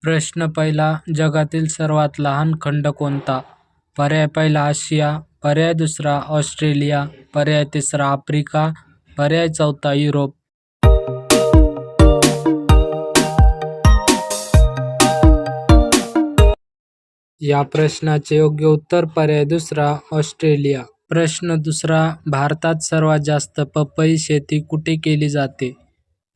प्रश्न पहिला, जगातील सर्वात लहान खंड कोणता? पर्याय पहिला आशिया, पर्याय दुसरा ऑस्ट्रेलिया, पर्याय तिसरा आफ्रिका, पर्याय चौथा युरोप. या प्रश्नाचे योग्य उत्तर पर्याय दुसरा ऑस्ट्रेलिया. प्रश्न दुसरा, भारतात सर्वात जास्त पपई शेती कुठे केली जाते?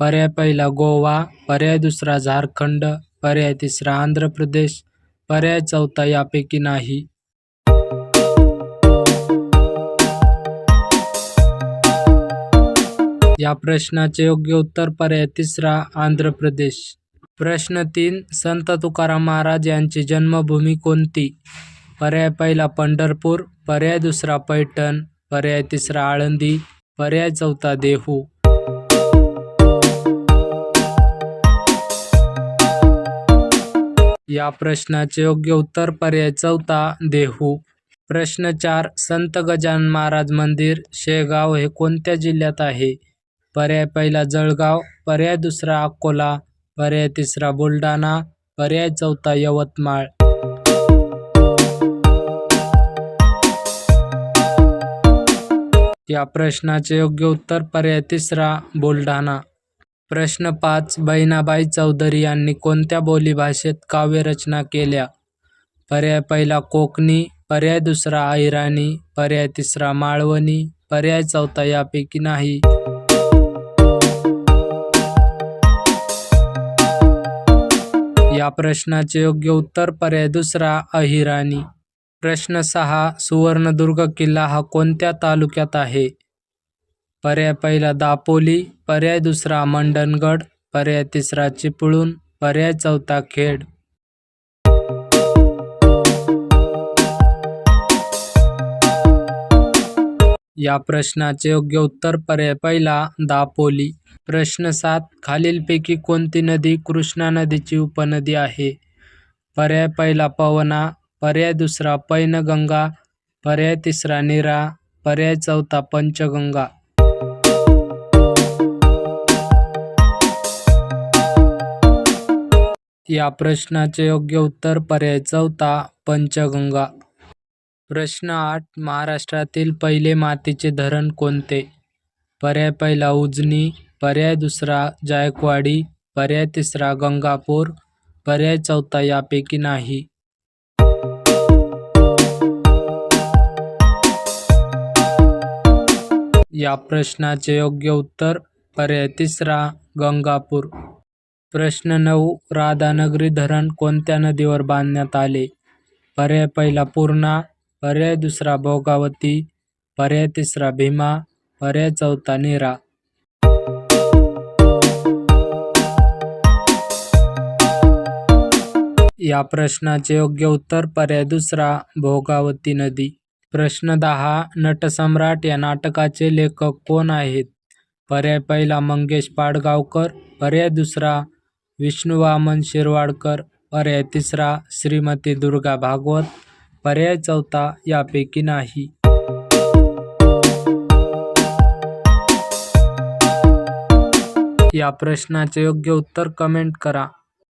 पर्याय पहिला गोवा, पर्याय दुसरा झारखंड, पर्याय तिसरा आंध्र प्रदेश, पर्याय चौथा यापैकी नाही. या प्रश्नाचे योग्य उत्तर पर्याय तिसरा आंध्र प्रदेश. प्रश्न 3, संत तुकाराम महाराज यांची जन्मभूमी कोणती? पर्याय पहिला पंढरपूर, पर्याय दुसरा पैठण, पर्याय तिसरा आळंदी, पर्याय चौथा देहू. या प्रश्नाचे योग्य उत्तर पर्याय चौथा देहू. प्रश्न 4, संत गजानन महाराज मंदिर शेगाव हे कोणत्या जिल्ह्यात आहे? पर्याय पहिला जळगाव, पर्याय दुसरा अकोला, पर्याय तिसरा बुलढाणा, पर्याय चौथा यवतमाळ. या प्रश्नाचे योग्य उत्तर पर्याय तिसरा बुलढाणा. प्रश्न 5, बहिणाबाई चौधरी यांनी कोणत्या बोलीभाषेत काव्यरचना केल्या? पर्याय पहिला कोकणी, पर्याय दुसरा अहिराणी, पर्याय तिसरा माळवणी, पर्याय चौथा यापैकी नाही. या प्रश्नाचे योग्य उत्तर पर्याय दुसरा अहिराणी. प्रश्न 6, सुवर्णदुर्ग किल्ला हा कोणत्या तालुक्यात आहे? पर्याय पहिला दापोली, पर्याय दुसरा मंडणगड, पर्याय तिसरा चिपळूण, पर्याय चौथा खेड. या प्रश्नाचे योग्य उत्तर पर्याय पहिला दापोली. प्रश्न 7, खालीलपैकी कोणती नदी कृष्णा नदीची उपनदी आहे? पर्याय पहिला पवना, पर्याय दुसरा पैनगंगा, पर्याय तिसरा नीरा, पर्याय चौथा पंचगंगा. या प्रश्नाचे योग्य उत्तर पर्याय चौथा पंचगंगा. प्रश्न 8, महाराष्ट्रातील पहिले मातीचे धरण कोणते? पर्याय पहिला उजनी, पर्याय दुसरा जायकवाडी, पर्याय तिसरा गंगापूर, पर्याय चौथा यापैकी नाही. या प्रश्नाचे योग्य उत्तर पर्याय तिसरा गंगापूर. प्रश्न 9, राधानगरी धरण कोणत्या नदीवर बांधण्यात आले? पर्याय पहिला पूर्णा, पर्याय दुसरा भोगावती, पर्याय तिसरा भीमा, पर्याय चौथा नीरा. या प्रश्नाचे योग्य उत्तर पर्याय दुसरा भोगावती नदी. प्रश्न 10, नटसम्राट या नाटकाचे लेखक कोण आहेत? पर्याय पहिला मंगेश पाडगावकर, पर्याय दुसरा विष्णुवामन शिरवाडकर, पर्याय तिसरा श्रीमती दुर्गा भागवत, पर्याय चौथा यापैकी नाही. या प्रश्नाचे योग्य उत्तर कमेंट करा.